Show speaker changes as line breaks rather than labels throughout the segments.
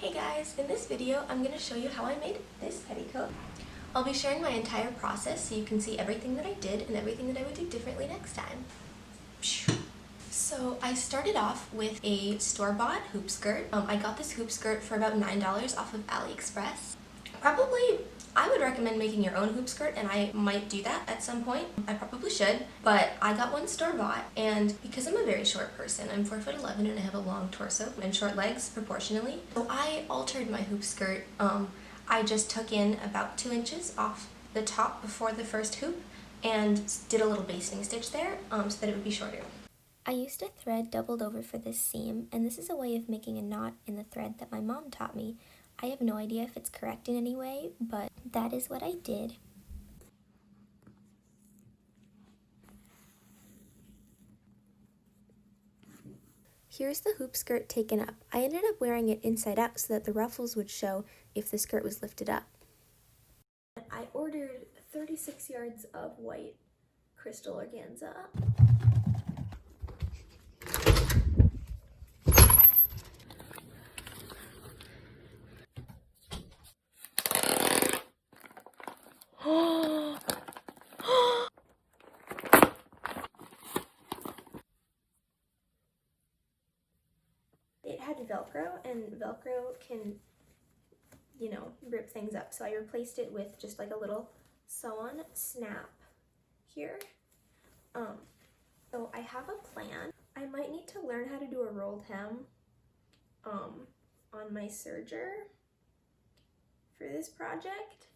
Hey guys, in this video I'm going to show you how I made this petticoat. I'll be sharing my entire process so you can see everything that I did and everything that I would do differently next time. So I started off with a store-bought hoop skirt. I got this hoop skirt for about $9 off of AliExpress. Probably I would recommend making your own hoop skirt, and I might do that at some point. I probably should, but I got one store-bought, and because I'm a very short person, I'm 4'11" and I have a long torso and short legs proportionally, so I altered my hoop skirt. I just took in about 2 inches off the top before the first hoop and did a little basting stitch there so that it would be shorter. I used a thread doubled over for this seam, and this is a way of making a knot in the thread that my mom taught me. I have no idea if it's correct in any way, but that is what I did. Here's the hoop skirt taken up. I ended up wearing it inside out so that the ruffles would show if the skirt was lifted up. I ordered 36 yards of white crystal organza. It had Velcro, and Velcro can, rip things up. So I replaced it with just like a little sew-on snap here. So I have a plan. I might need to learn how to do a rolled hem on my serger for this project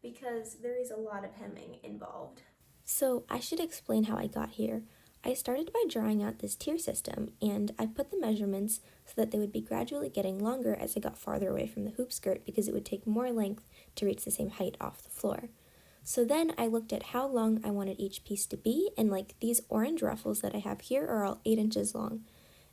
because there is a lot of hemming involved. So I should explain how I got here. I started by drawing out this tier system, and I put the measurements so that they would be gradually getting longer as I got farther away from the hoop skirt because it would take more length to reach the same height off the floor. So then I looked at how long I wanted each piece to be, and like these orange ruffles that I have here are all 8 inches long.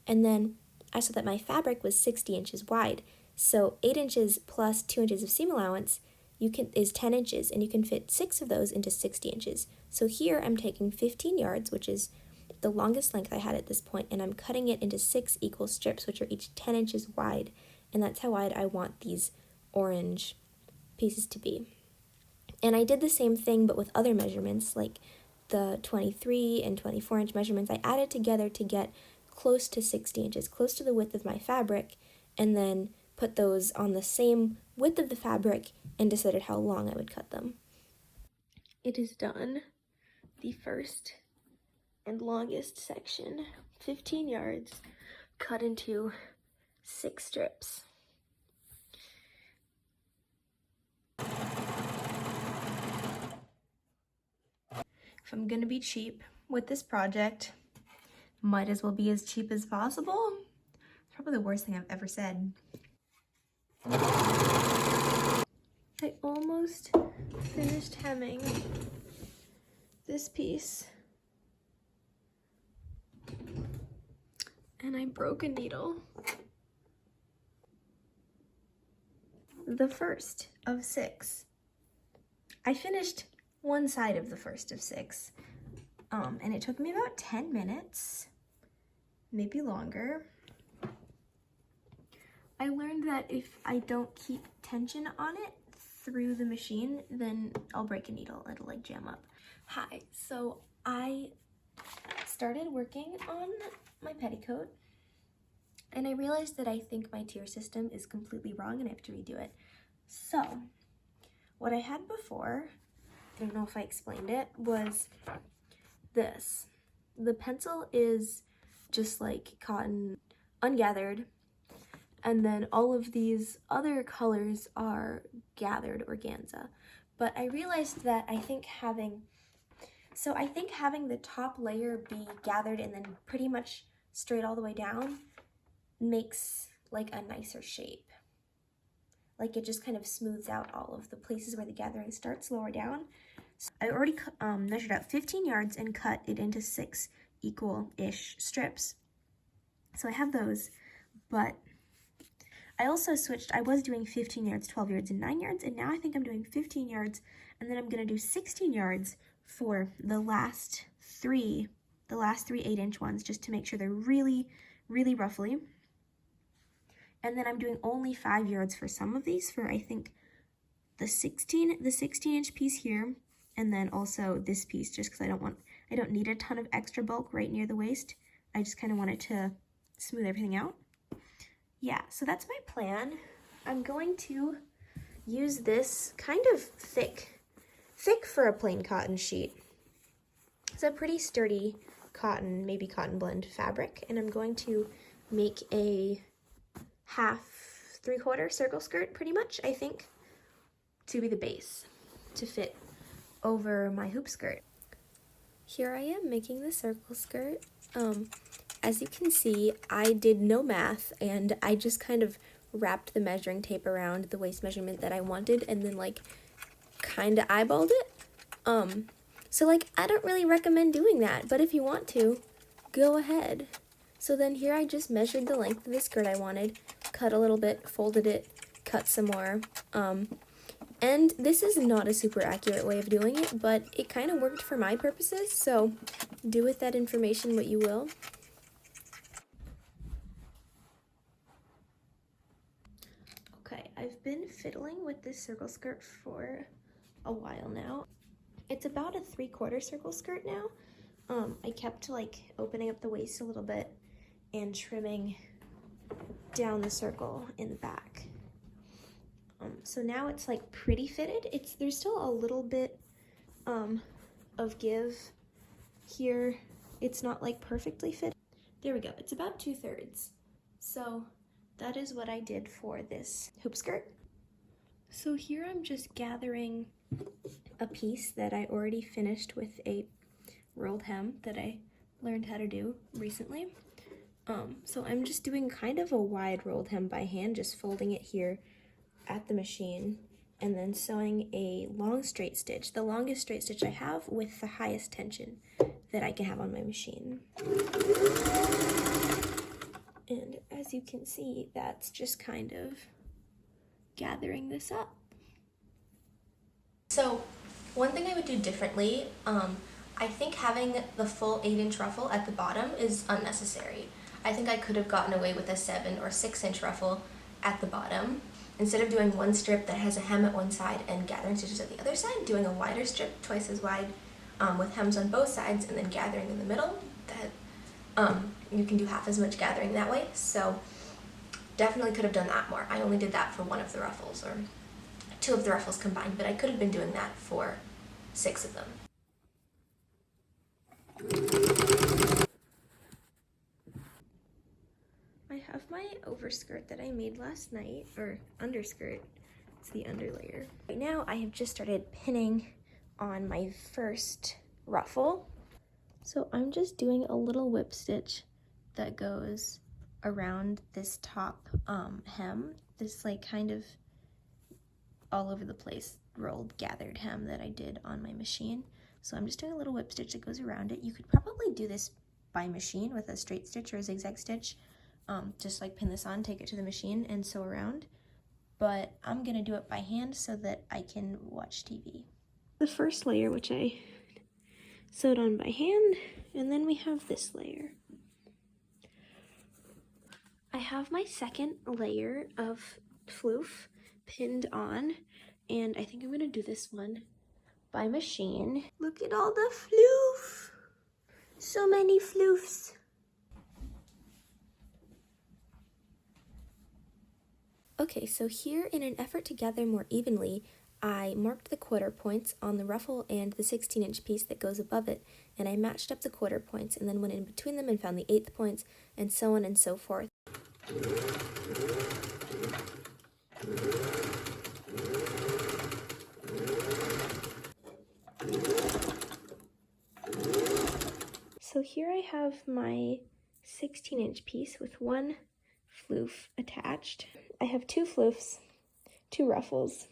And then I saw that my fabric was 60 inches wide, so 8 inches plus 2 inches of seam allowance is 10 inches, and you can fit 6 of those into 60 inches. So here I'm taking 15 yards, which is the longest length I had at this point, and I'm cutting it into 6 equal strips, which are each 10 inches wide, and that's how wide I want these orange pieces to be. And I did the same thing but with other measurements, like the 23 and 24 inch measurements. I added together to get close to 60 inches, close to the width of my fabric, and then put those on the same width of the fabric and decided how long I would cut them. It is done. The first and longest section, 15 yards, cut into 6 strips. If I'm gonna be cheap with this project, might as well be as cheap as possible. It's probably the worst thing I've ever said. I almost finished hemming this piece, and I broke a needle. The first of 6. I finished one side of the first of 6, and it took me about 10 minutes, maybe longer. I learned that if I don't keep tension on it through the machine, then I'll break a needle. It'll like jam up. Hi, so I started working on my petticoat, and I realized that I think my tier system is completely wrong and I have to redo it. So what I had before, I don't know if I explained it, was this. The pencil is just like cotton ungathered, and then all of these other colors are gathered organza. But I realized that I think having the top layer be gathered and then pretty much straight all the way down makes like a nicer shape. Like it just kind of smooths out all of the places where the gathering starts lower down. So I already measured out 15 yards and cut it into 6 equal-ish strips. So I have those, but I also switched. I was doing 15 yards, 12 yards, and 9 yards, and now I think I'm doing 15 yards, and then I'm gonna do 16 yards for the last three 8-inch ones, just to make sure they're really, really ruffly. And then I'm doing only 5 yards for some of these, for I think the 16-inch piece here, and then also this piece, just because I don't need a ton of extra bulk right near the waist. I just kind of want it to smooth everything out. Yeah, so that's my plan. I'm going to use this kind of thick for a plain cotton sheet. It's a pretty sturdy cotton, maybe cotton blend fabric, and I'm going to make a half, 3/4 circle skirt, pretty much, I think, to be the base, to fit over my hoop skirt. Here I am making the circle skirt. As you can see, I did no math, and I just kind of wrapped the measuring tape around the waist measurement that I wanted, and then like kind of eyeballed it. So like I don't really recommend doing that, but if you want to, go ahead. So then here I just measured the length of the skirt I wanted, cut a little bit, folded it, cut some more. And this is not a super accurate way of doing it, but it kind of worked for my purposes, so do with that information what you will. Okay, I've been fiddling with this circle skirt for a while now. It's about a 3/4 circle skirt now. I kept like opening up the waist a little bit and trimming down the circle in the back. So now it's like pretty fitted. There's still a little bit of give here. It's not like perfectly fit. There we go, it's about 2/3. So that is what I did for this hoop skirt. So here I'm just gathering a piece that I already finished with a rolled hem that I learned how to do recently. So I'm just doing kind of a wide rolled hem by hand, just folding it here at the machine and then sewing a long straight stitch, the longest straight stitch I have with the highest tension that I can have on my machine. And as you can see, that's just kind of gathering this up. So one thing I would do differently, I think having the full 8-inch ruffle at the bottom is unnecessary. I think I could have gotten away with a 7 or 6-inch ruffle at the bottom. Instead of doing one strip that has a hem at one side and gathering stitches at the other side, doing a wider strip, twice as wide, with hems on both sides and then gathering in the middle. That you can do half as much gathering that way, so definitely could have done that more. I only did that for one of the ruffles, or 2 of the ruffles combined, but I could have been doing that for 6 of them. I have my overskirt that I made last night, or underskirt, it's the underlayer. Right now I have just started pinning on my first ruffle. So I'm just doing a little whip stitch that goes around this top hem, this like kind of all over the place rolled gathered hem that I did on my machine. So I'm just doing a little whip stitch that goes around it. You could probably do this by machine with a straight stitch or a zigzag stitch. Just like pin this on, take it to the machine and sew around. But I'm gonna do it by hand so that I can watch TV. The first layer, which I sewed on by hand, and then we have this layer. I have my second layer of floof pinned on, and I think I'm gonna do this one by machine. Look at all the floof! So many floofs. Okay, so here, in an effort to gather more evenly, I marked the quarter points on the ruffle and the 16-inch piece that goes above it, and I matched up the quarter points and then went in between them and found the 1/8 points, and so on and so forth. So here I have my 16-inch piece with one floof attached. I have 2 floofs, 2 ruffles.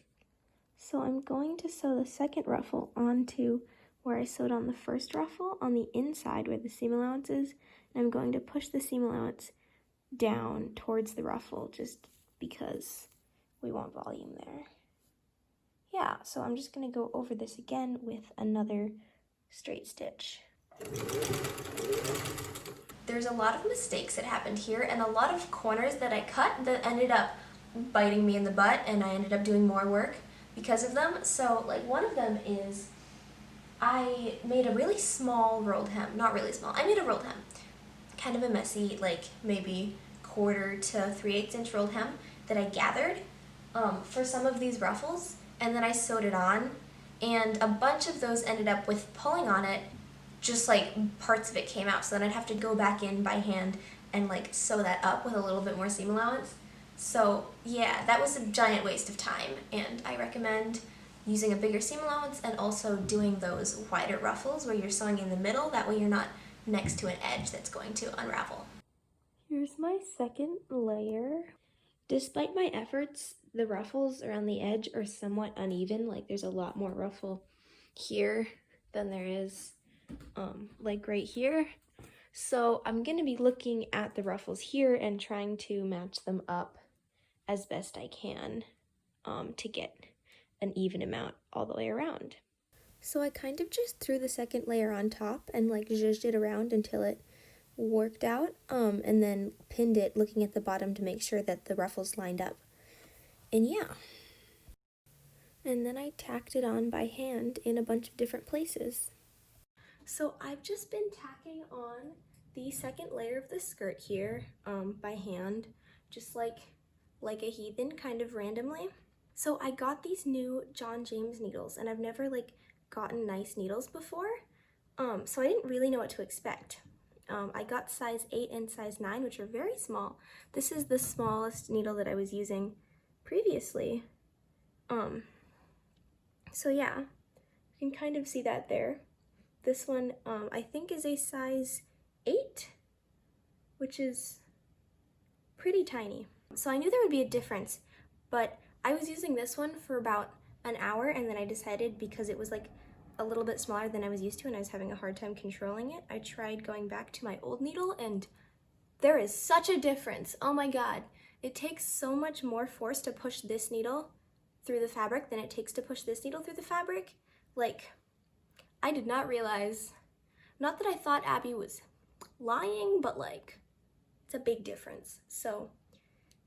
So I'm going to sew the second ruffle onto where I sewed on the first ruffle on the inside where the seam allowance is, and I'm going to push the seam allowance down towards the ruffle just because we want volume there. Yeah, so I'm just going to go over this again with another straight stitch. there's a lot of mistakes that happened here and a lot of corners that I cut that ended up biting me in the butt, and I ended up doing more work because of them. So like one of them is I made a really small rolled hem. Not really small. I made a rolled hem. Kind of a messy, like maybe 1/4 to 3/8 inch rolled hem that I gathered for some of these ruffles, and then I sewed it on, and a bunch of those ended up with pulling on it, just like parts of it came out, so then I'd have to go back in by hand and like sew that up with a little bit more seam allowance. So yeah, that was a giant waste of time, and I recommend using a bigger seam allowance and also doing those wider ruffles where you're sewing in the middle, that way you're not next to an edge that's going to unravel. Here's my second layer. Despite my efforts, the ruffles around the edge are somewhat uneven. Like there's a lot more ruffle here than there is like right here. So I'm gonna be looking at the ruffles here and trying to match them up as best I can to get an even amount all the way around. So I kind of just threw the second layer on top and like zhuzhed it around until it worked out, and then pinned it looking at the bottom to make sure that the ruffles lined up. And yeah. And then I tacked it on by hand in a bunch of different places. So I've just been tacking on the second layer of the skirt here by hand, just like a heathen, kind of randomly. So I got these new John James needles, and I've never like gotten nice needles before, so I didn't really know what to expect. I got size 8 and size 9, which are very small. This is the smallest needle that I was using previously. So yeah, you can kind of see that there. This one I think is a size 8, which is pretty tiny. So I knew there would be a difference, but I was using this one for about an hour, and then I decided, because it was like a little bit smaller than I was used to and I was having a hard time controlling it, I tried going back to my old needle, and there is such a difference. Oh my god. It takes so much more force to push this needle through the fabric than it takes to push this needle through the fabric. Like, I did not realize, not that I thought Abby was lying, but like, it's a big difference. So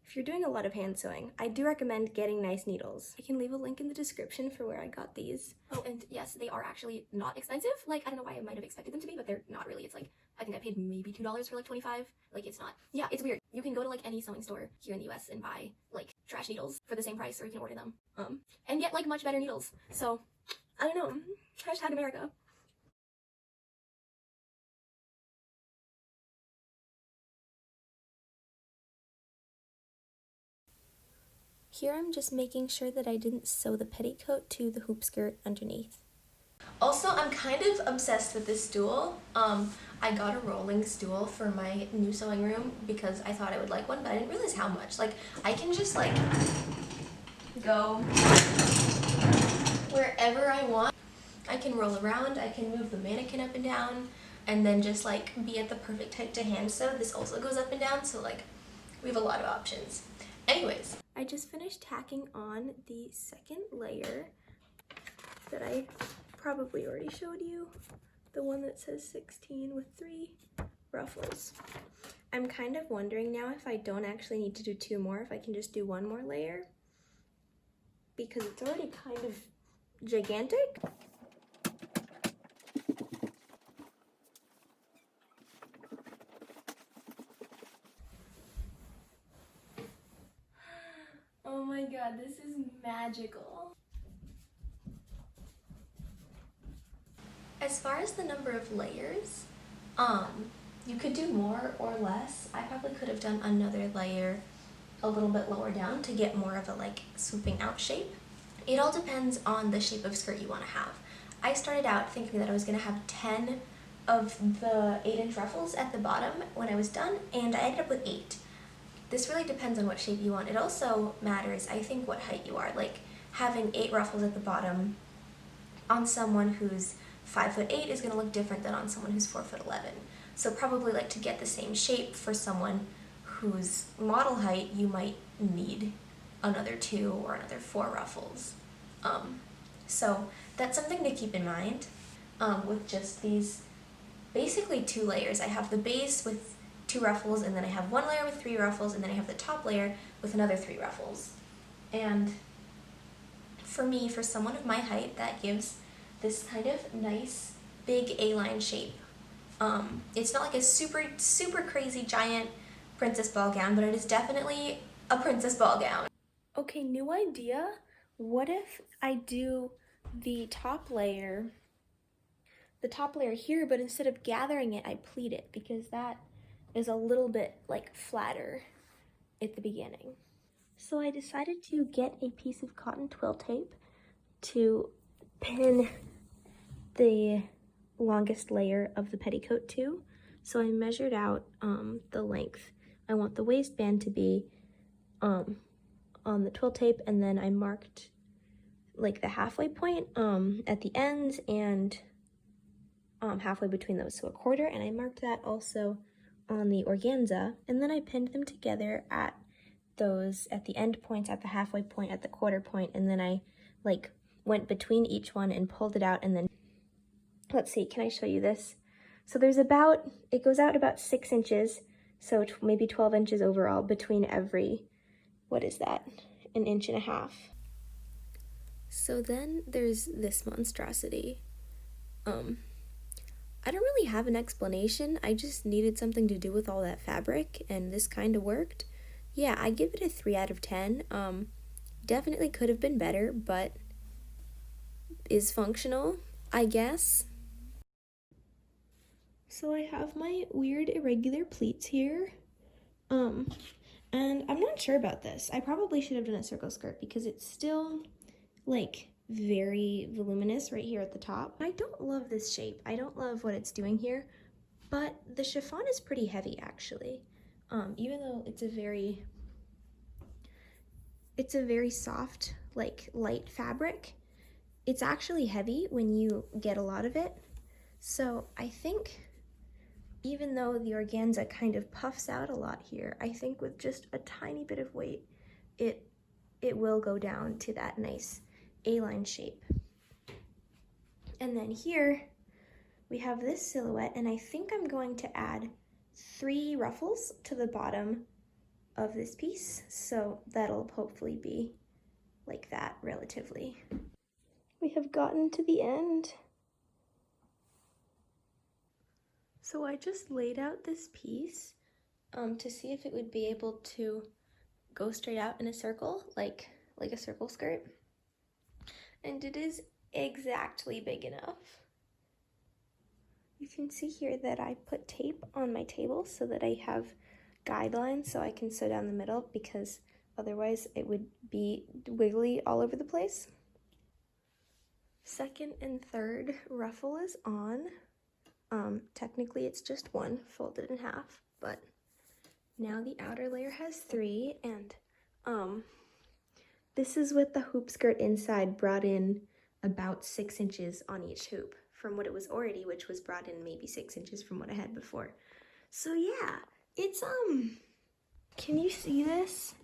if you're doing a lot of hand sewing, I do recommend getting nice needles. I can leave a link in the description for where I got these. Oh, and yes, they are actually not expensive. Like, I don't know why I might have expected them to be, but they're not really. It's like, I think I paid maybe $2 for like 25. Like, it's not. Yeah, it's weird. You can go to like any sewing store here in the US and buy like trash needles for the same price, or you can order them and get like much better needles. So, I don't know. Hashtag America. Here I'm just making sure that I didn't sew the petticoat to the hoop skirt underneath. Also, I'm kind of obsessed with this stool. I got a rolling stool for my new sewing room because I thought I would like one, but I didn't realize how much. Like, I can just like go wherever I want. I can roll around, I can move the mannequin up and down, and then just like be at the perfect height to hand sew. This also goes up and down, so like we have a lot of options. Anyways, I just finished tacking on the second layer that I probably already showed you, the one that says 16 with 3 ruffles. I'm kind of wondering now if I don't actually need to do 2 more, if I can just do 1 more layer, because it's already kind of gigantic. Oh my god, this is magical. As far as the number of layers, you could do more or less. I probably could have done another layer a little bit lower down to get more of a like swooping out shape. It all depends on the shape of skirt you want to have. I started out thinking that I was going to have 10 of the 8-inch ruffles at the bottom when I was done, and I ended up with 8. This really depends on what shape you want. It also matters, I think, what height you are. Like, having 8 ruffles at the bottom on someone who's 5'8" is going to look different than on someone who's 4'11". So probably like to get the same shape for someone whose model height, you might need another 2 or another 4 ruffles. So that's something to keep in mind with just these basically 2 layers. I have the base with 2 ruffles, and then I have 1 layer with 3 ruffles, and then I have the top layer with another 3 ruffles. And for me, for someone of my height, that gives this kind of nice, big A-line shape. It's not like a super crazy giant princess ball gown, but it is definitely a princess ball gown. Okay, new idea. What if I do the top layer here, but instead of gathering it, I pleat it, because that is a little bit like flatter at the beginning. So I decided to get a piece of cotton twill tape to pin the longest layer of the petticoat to. So I measured out the length. I want the waistband to be on the twill tape, and then I marked like the halfway point at the ends and halfway between those, so a quarter, and I marked that also on the organza, and then I pinned them together at the end points, at the halfway point, at the quarter point, and then I like went between each one and pulled it out, and then, let's see, can I show you this? So it goes out about 6 inches, so maybe 12 inches overall between every, what is that, 1.5 inches. So then there's this monstrosity. I don't really have an explanation. I just needed something to do with all that fabric, and this kind of worked. Yeah, I give it a 3 out of 10. Definitely could have been better, but is functional, I guess. So I have my weird irregular pleats here. And I'm not sure about this. I probably should have done a circle skirt, because it's still like very voluminous right here at the top. I don't love this shape. I don't love what it's doing here, but the chiffon is pretty heavy actually. Even though it's a very soft, like light fabric, it's actually heavy when you get a lot of it. So I think even though the organza kind of puffs out a lot here, I think with just a tiny bit of weight, it will go down to that nice A-line shape. And then here we have this silhouette, and I think I'm going to add 3 ruffles to the bottom of this piece, so that'll hopefully be like that relatively. We have gotten to the end. So I just laid out this piece to see if it would be able to go straight out in a circle, like a circle skirt. And it is exactly big enough. You can see here that I put tape on my table so that I have guidelines so I can sew down the middle, because otherwise it would be wiggly all over the place. Second and third ruffle is on. Technically it's just 1 folded in half, but now the outer layer has 3, and this is with the hoop skirt inside brought in about 6 inches on each hoop from what it was already, which was brought in maybe 6 inches from what I had before. So yeah, it's can you see this?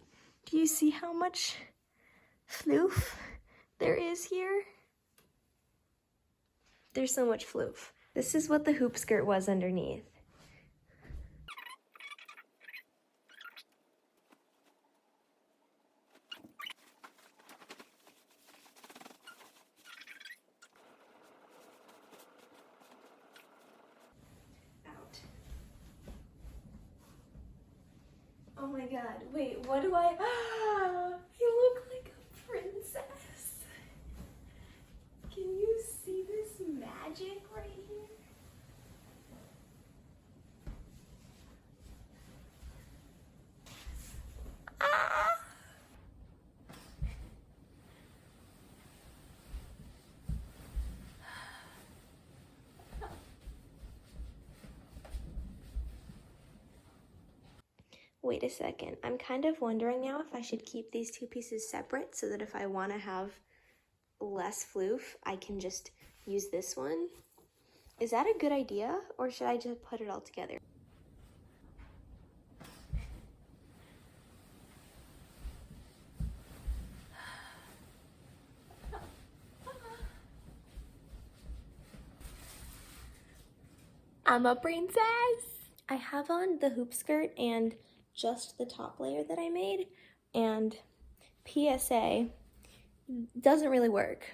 Do you see how much floof there is here? There's so much floof. This is what the hoop skirt was underneath. Out. Oh my god, wait, what do I, you look like a princess. Can you see this magic right here? Wait a second, I'm kind of wondering now if I should keep these 2 pieces separate so that if I want to have less floof, I can just use this one. Is that a good idea, or should I just put it all together? I'm a princess. I have on the hoop skirt and just the top layer that I made, and PSA, doesn't really work.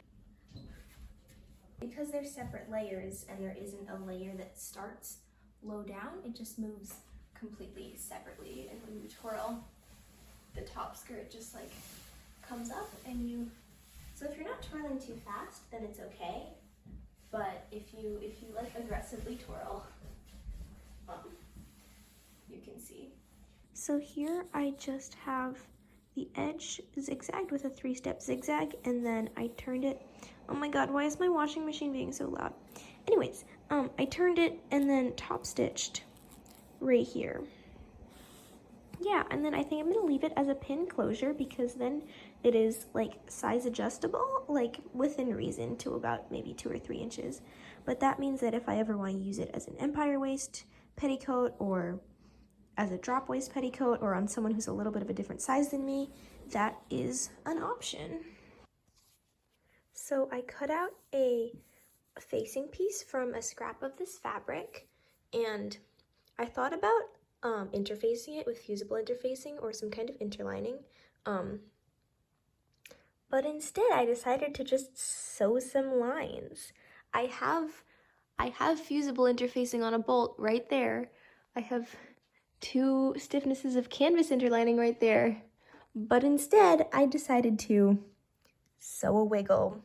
Because they're separate layers and there isn't a layer that starts low down, it just moves completely separately. And when you twirl, the top skirt just like comes up and you, so if you're not twirling too fast, then it's okay. But if you like aggressively twirl, you can see. So here I just have the edge zigzagged with a 3-step zigzag, and then I turned it. Oh my god, why is my washing machine being so loud? Anyways, I turned it and then top stitched right here. Yeah, and then I think I'm gonna leave it as a pin closure because then it is like size adjustable, like within reason to about maybe 2 or 3 inches. But that means that if I ever want to use it as an empire waist petticoat or as a drop waist petticoat or on someone who's a little bit of a different size than me, that is an option. So I cut out a facing piece from a scrap of this fabric, and I thought about interfacing it with fusible interfacing or some kind of interlining, but instead I decided to just sew some lines. I have fusible interfacing on a bolt right there. I have 2 stiffnesses of canvas interlining right there, but instead I decided to sew a wiggle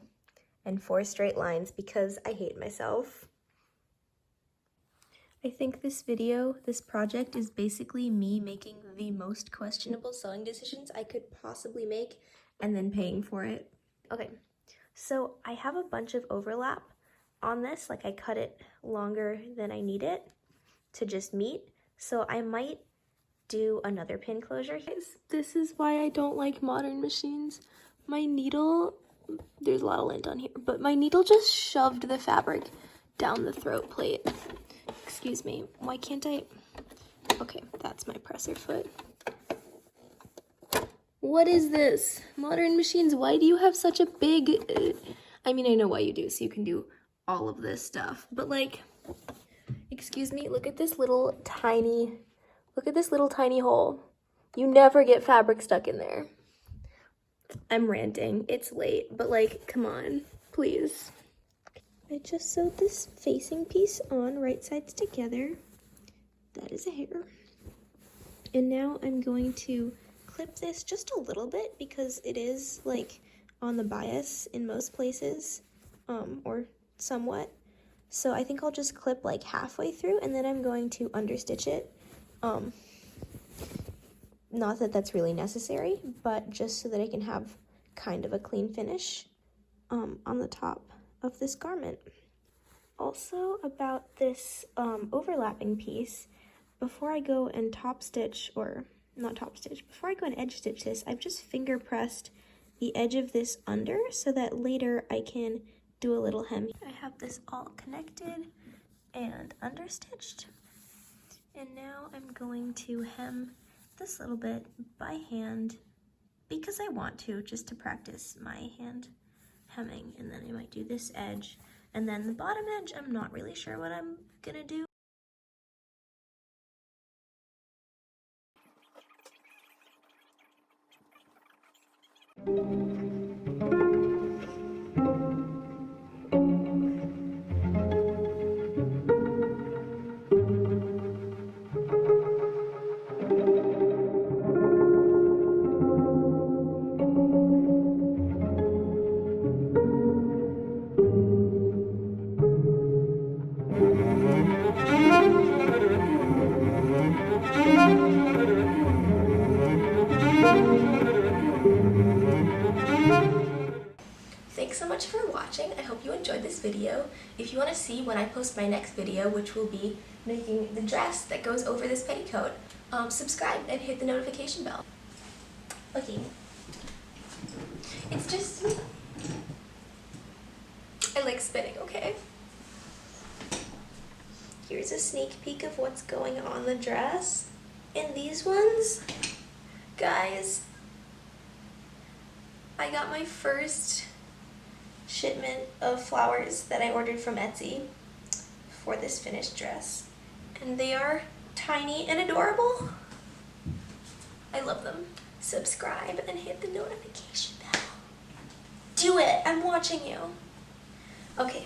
and 4 straight lines because I hate myself. I think this project is basically me making the most questionable sewing decisions I could possibly make and then paying for it. Okay, so I have a bunch of overlap on this, like I cut it longer than I need it to just meet, so I might do another pin closure. Guys, this is why I don't like modern machines. My needle, there's a lot of lint on here, but my needle just shoved the fabric down the throat plate. Excuse me, why can't I? Okay, that's my presser foot. What is this? Modern machines, why do you have such a big, I mean, I know why you do, so you can do all of this stuff, but like, excuse me, look at this little tiny hole. You never get fabric stuck in there. I'm ranting, it's late, but like, come on, please. I just sewed this facing piece on right sides together. That is a hair. And now I'm going to clip this just a little bit because it is like on the bias in most places, or somewhat. So I think I'll just clip like halfway through and then I'm going to understitch it. Not that that's really necessary, but just so that I can have kind of a clean finish on the top of this garment. Also about this overlapping piece, before I go and before I go and edge stitch this, I've just finger pressed the edge of this under so that later I can do a little hem. I have this all connected and understitched, and now I'm going to hem this little bit by hand because I want to, just to practice my hand hemming, and then I might do this edge, and then the bottom edge, I'm not really sure what I'm gonna do. Thanks so much for watching. I hope you enjoyed this video. If you want to see when I post my next video, which will be making the dress that goes over this petticoat, subscribe and hit the notification bell. Okay. It's just, I like spinning, okay? Here's a sneak peek of what's going on the dress. And these ones, guys, I got my first shipment of flowers that I ordered from Etsy for this finished dress. And they are tiny and adorable. I love them. Subscribe and hit the notification bell. Do it, I'm watching you. Okay.